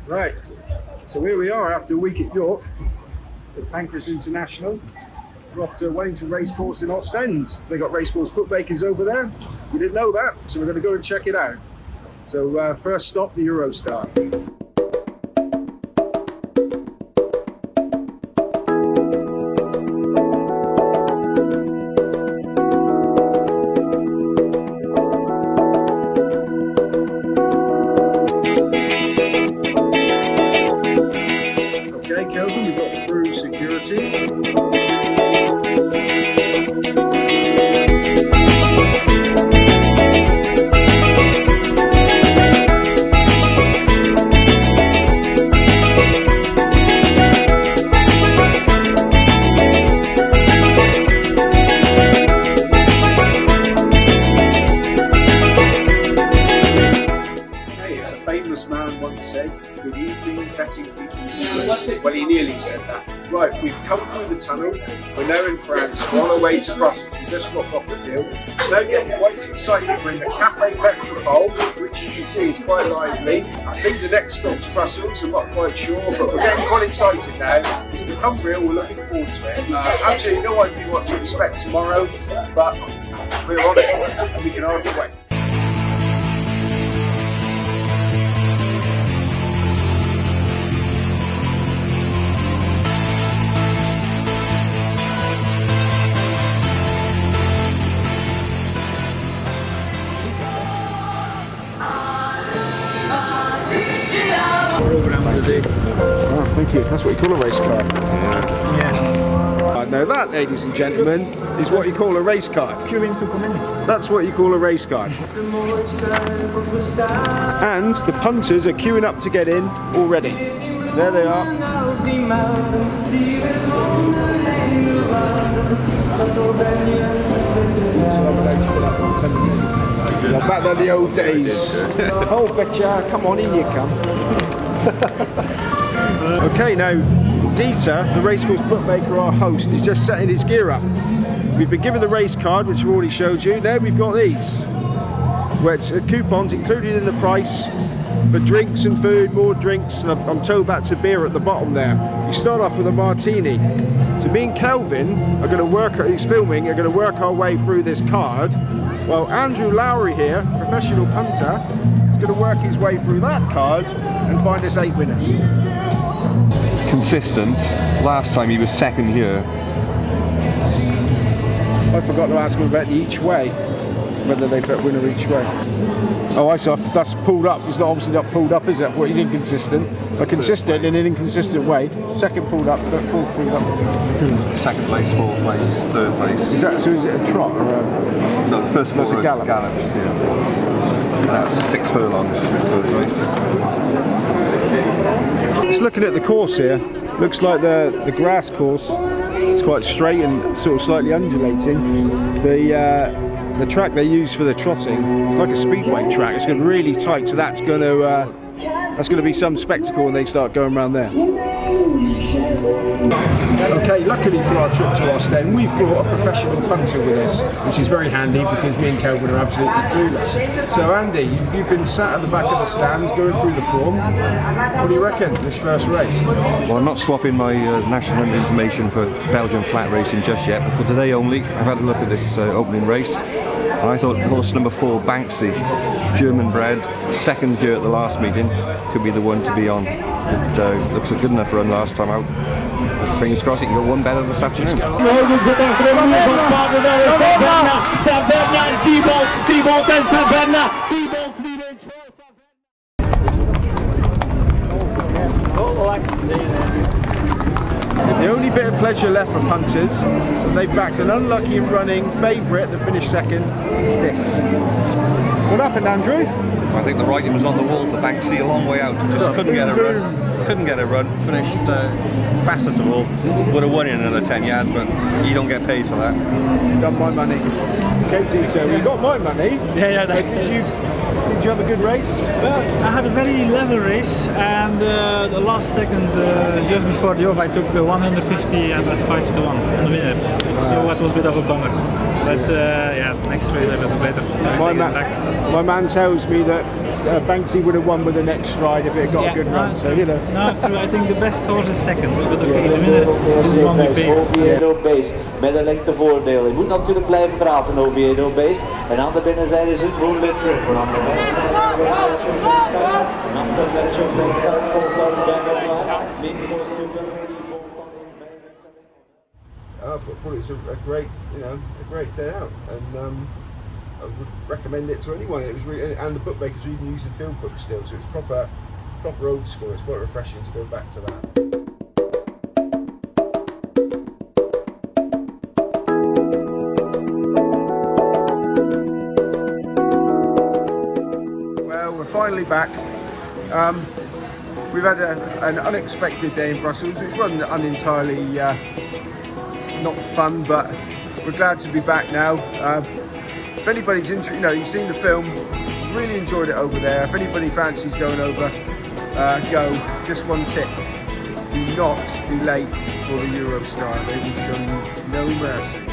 Right, so here we are after a week at York, at Pancras International. We're off to Wellington Racecourse in Ostend. They got racecourse bookmakers over there. We didn't know that, so we're going to go and check it out. So first stop, the Eurostar. Okay, Kelvin, we've got through security. Famous man once said, "Good evening, betting people." Well, he nearly said that. Right, we've come through the tunnel. We're now in France. We're on our way to Brussels. We just dropped off at Lille. It's now getting quite exciting. We're in the Café Metropole, which you can see is quite lively. I think the next stop's Brussels. I'm not quite sure, but we're getting quite excited now. It's become real. We're looking forward to it. Absolutely no idea what to expect tomorrow, but we're on it and we can hardly wait. Oh, thank you. That's what you call a race car. Yeah. Now that, ladies and gentlemen, is what you call a race car. Queuing to come in. That's what you call a race car. And the punters are queuing up to get in already. There they are. Back there, the old days. Oh, betcha, come on, in you come. Okay, now Dieter, the racecourse bookmaker, our host, is just setting his gear up. We've been given the race card, which we've already showed you. Now we've got these, where it's coupons included in the price for drinks and food, more drinks, and I'm told that's a beer at the bottom there. You start off with a martini. So me and Kelvin are going to work, who's filming, are going to work our way through this card, while Andrew Lowrie here, professional punter, is going to work his way through that card and find us 8 winners. Consistent. Last time he was second here. I forgot to ask him about the each way, whether they put winner each way. Oh, I saw that's pulled up. It's not obviously not pulled up, is it? Well, he's inconsistent. A consistent in an inconsistent way. Second pulled up, fourth pulled up. Second place, fourth place, third place. Is that so? Is it a trot or a? No, the first of all a gallop. Gallops, yeah. That's 6 furlongs. Third place. Just looking at the course here, looks like the grass course. It's quite straight and sort of slightly undulating. The track they use for the trotting, like a speedway track, it's going to be really tight, so that's going to be some spectacle when they start going around there. Okay, luckily for our trip to Ostend, we've brought a professional punter with us, which is very handy because me and Kelvin are absolutely clueless. So Andy, you've been sat at the back of the stands going through the form. What do you reckon, this first race? Well, I'm not swapping my national information for Belgian flat racing just yet, but for today only, I've had a look at this opening race. And I thought horse number 4, Banksy, German bred, second here at the last meeting, could be the one to be on. It looks a good enough run last time out. Fingers crossed, it can go one better this afternoon. The only bit of pleasure left for punters, they've backed an unlucky and running favourite that finished second, is this. What happened, Andrew? I think the writing was on the wall for Banksy a long way out. Just couldn't get a run. Couldn't get a run. Finished fastest of all. Would have won in another 10 yards, but you don't get paid for that. Done my money. Okay, Dieter, you got my money. Yeah. Did you have a good race? Well, I had a very level race, and the last second, just before the off, I took 150 and at 5 to 1 and winner. So that was a bit of a bummer. But yeah, next race I will do better. My man tells me that Banksy would have won with the next stride if it got a good run. So you know. No, true. I think the best horse is second. But okay, the winner is the one we pay. Oviedo Base met een lengtevoordeel. Je moet natuurlijk blijven draven, Oviedo Base. En aan de binnenzijde is het Moonlit River. Aan de binnenzijde I thought it was a great, a great day out, and I would recommend it to anyone. It was really, and the bookmakers are even using field books still, so it's proper old school. It's quite refreshing to go back to that. Well, we're finally back. We've had an unexpected day in Brussels, which wasn't entirely not fun, but we're glad to be back now. If anybody's interested, you've seen the film, really enjoyed it over there. If anybody fancies going over, go. Just one tip: do not be late for the Eurostar. They will show you no mercy.